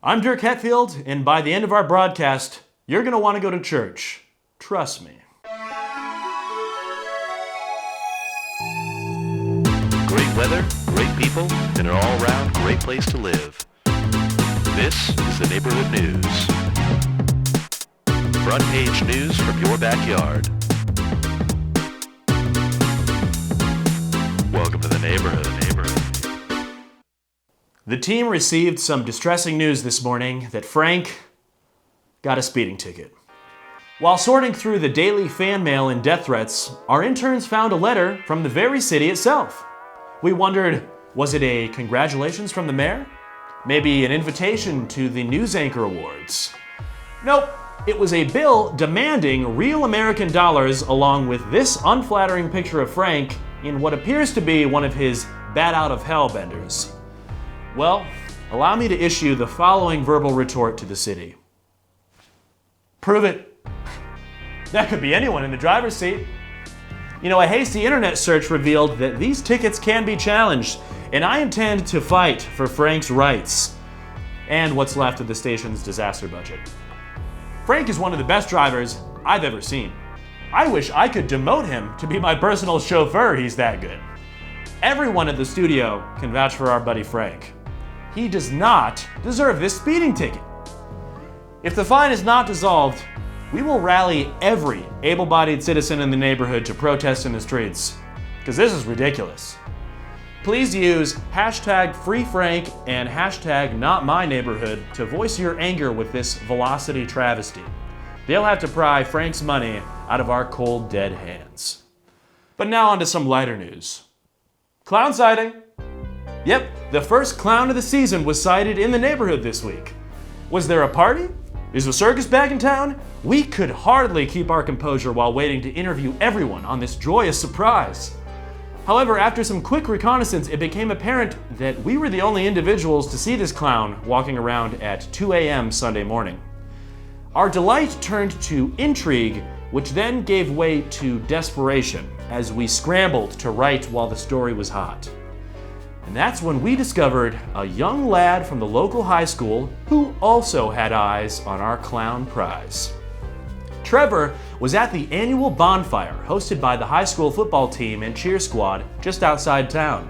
I'm Dirk Hetfield, and by the end of our broadcast, you're going to want to go to church. Trust me. Great weather, great people, and an all-around great place to live. This is the Neighborhood News. Front page news from your backyard. Welcome to the neighborhood. The team received some distressing news this morning that Frank got a speeding ticket. While sorting through the daily fan mail and death threats, our interns found a letter from the very city itself. We wondered, was it a congratulations from the mayor? Maybe an invitation to the News Anchor Awards? Nope, it was a bill demanding real American dollars along with this unflattering picture of Frank in what appears to be one of his bat out of hell benders. Well, allow me to issue the following verbal retort to the city. Prove it. That could be anyone in the driver's seat. You know, a hasty internet search revealed that these tickets can be challenged, and I intend to fight for Frank's rights and what's left of the station's disaster budget. Frank is one of the best drivers I've ever seen. I wish I could demote him to be my personal chauffeur, he's that good. Everyone at the studio can vouch for our buddy Frank. He does not deserve this speeding ticket. If the fine is not dissolved, we will rally every able-bodied citizen in the neighborhood to protest in the streets, because this is ridiculous. Please use hashtag #FreeFrank and hashtag #NotMyNeighborhood to voice your anger with this velocity travesty. They'll have to pry Frank's money out of our cold, dead hands. But now on to some lighter news. Clown sighting. Yep, the first clown of the season was sighted in the neighborhood this week. Was there a party? Is the circus back in town? We could hardly keep our composure while waiting to interview everyone on this joyous surprise. However, after some quick reconnaissance, it became apparent that we were the only individuals to see this clown walking around at 2 a.m. Sunday morning. Our delight turned to intrigue, which then gave way to desperation as we scrambled to write while the story was hot. And that's when we discovered a young lad from the local high school who also had eyes on our clown prize. Trevor was at the annual bonfire hosted by the high school football team and cheer squad just outside town.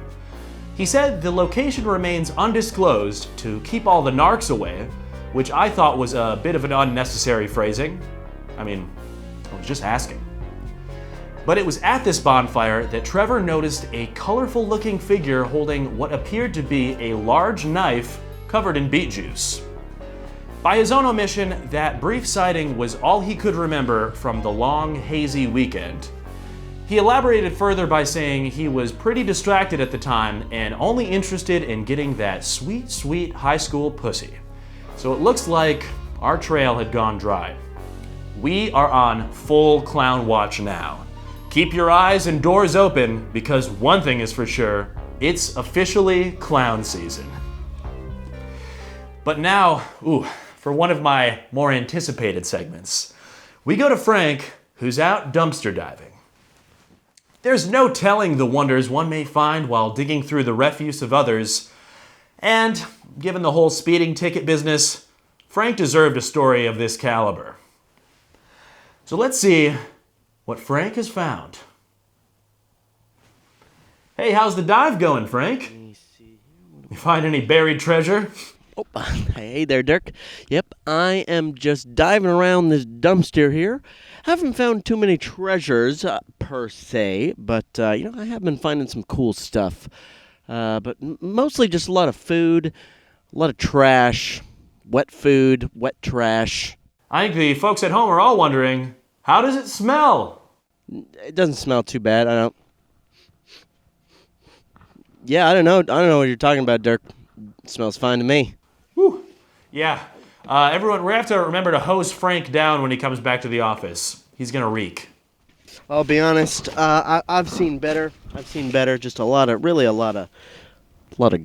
He said the location remains undisclosed to keep all the narcs away, which I thought was a bit of an unnecessary phrasing. I mean, I was just asking. But it was at this bonfire that Trevor noticed a colorful-looking figure holding what appeared to be a large knife covered in beet juice. By his own omission, that brief sighting was all he could remember from the long, hazy weekend. He elaborated further by saying he was pretty distracted at the time and only interested in getting that sweet, sweet high school pussy. So it looks like our trail had gone dry. We are on full clown watch now. Keep your eyes and doors open, because one thing is for sure, it's officially clown season. But now, for one of my more anticipated segments, we go to Frank, who's out dumpster diving. There's no telling the wonders one may find while digging through the refuse of others, and given the whole speeding ticket business, Frank deserved a story of this caliber. So let's see what Frank has found. Hey, how's the dive going, Frank? You find any buried treasure? Oh, hey there, Dirk. Yep, I am just diving around this dumpster here. Haven't found too many treasures, per se, but, I have been finding some cool stuff. But mostly just a lot of food, a lot of trash, wet food, wet trash. I think the folks at home are all wondering, how does it smell? It doesn't smell too bad. I don't know what you're talking about, Dirk. It smells fine to me. Whew. Yeah. Everyone, we have to remember to hose Frank down when he comes back to the office. He's gonna reek. I'll be honest. I've seen better. Just a lot of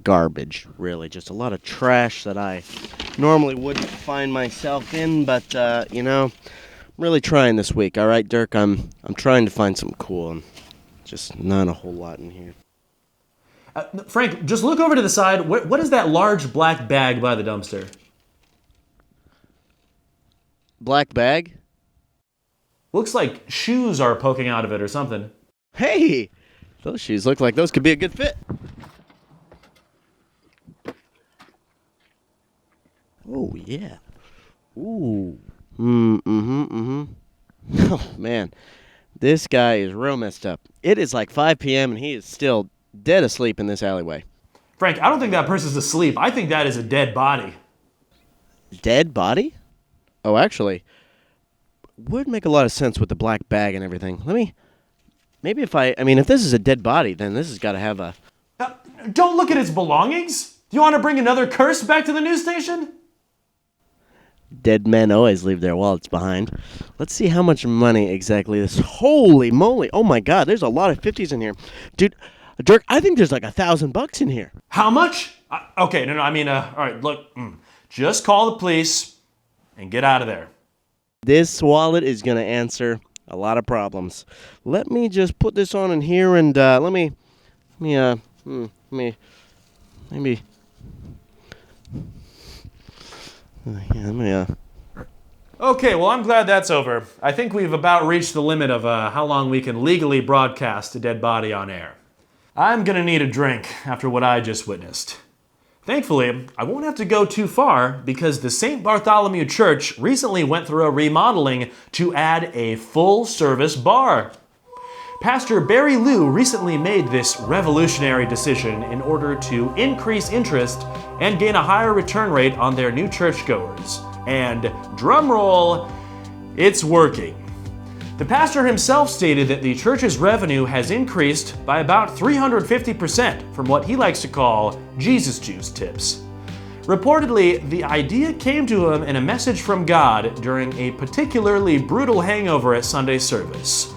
garbage. Really, just a lot of trash that I normally wouldn't find myself in. But I'm really trying this week. All right, Dirk. I'm trying to find something cool. And just not a whole lot in here. Frank, just look over to the side. What is that large black bag by the dumpster? black bag? Looks like shoes are poking out of it or something. Hey, those shoes look like those could be a good fit. Oh, yeah. Ooh. Oh, man. This guy is real messed up. It is like 5 p.m. and he is still dead asleep in this alleyway. Frank, I don't think that person's asleep. I think that is a dead body. Dead body? Oh, actually, would make a lot of sense with the black bag and everything. If this is a dead body, then this has got to have a... Don't look at its belongings. Do you want to bring another curse back to the news station? Dead men always leave their wallets behind. Let's see how much money exactly this... Holy moly. Oh, my God. There's a lot of 50s in here. Dude, Dirk, I think there's like $1,000 in here. How much? Okay, all right, look. Just call the police and get out of there. This wallet is going to answer a lot of problems. Let me just put this on in here and Okay, well, I'm glad that's over. I think we've about reached the limit of how long we can legally broadcast a dead body on air. I'm gonna need a drink after what I just witnessed. Thankfully, I won't have to go too far because the St. Bartholomew Church recently went through a remodeling to add a full-service bar. Pastor Barry Liu recently made this revolutionary decision in order to increase interest and gain a higher return rate on their new churchgoers. And drumroll, it's working. The pastor himself stated that the church's revenue has increased by about 350% from what he likes to call Jesus juice tips. Reportedly, the idea came to him in a message from God during a particularly brutal hangover at Sunday service.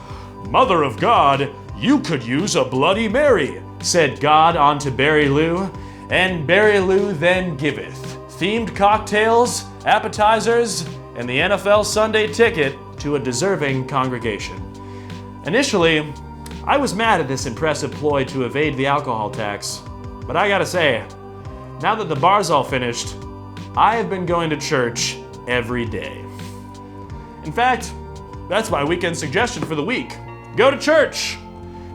"Mother of God, you could use a Bloody Mary," said God unto Barry Liu, and Barry Liu then giveth themed cocktails, appetizers, and the NFL Sunday ticket to a deserving congregation. Initially, I was mad at this impressive ploy to evade the alcohol tax, but I gotta say, now that the bar's all finished, I have been going to church every day. In fact, that's my weekend suggestion for the week. Go to church!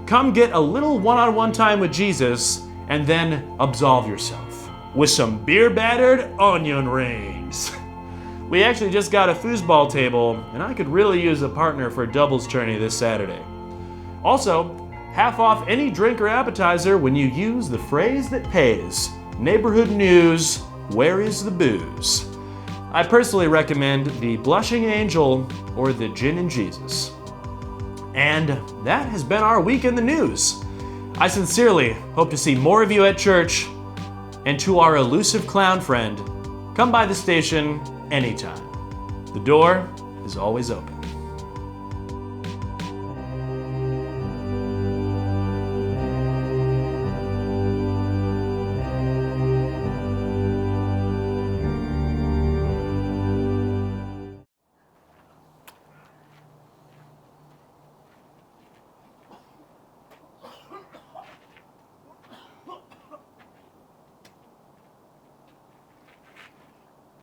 Come get a little one-on-one time with Jesus and then absolve yourself with some beer-battered onion rings. We actually just got a foosball table, and I could really use a partner for doubles tourney this Saturday. Also, half off any drink or appetizer when you use the phrase that pays. Neighborhood news, where is the booze? I personally recommend the Blushing Angel or the Gin and Jesus. And that has been our week in the news. I sincerely hope to see more of you at church, and to our elusive clown friend, come by the station anytime. The door is always open.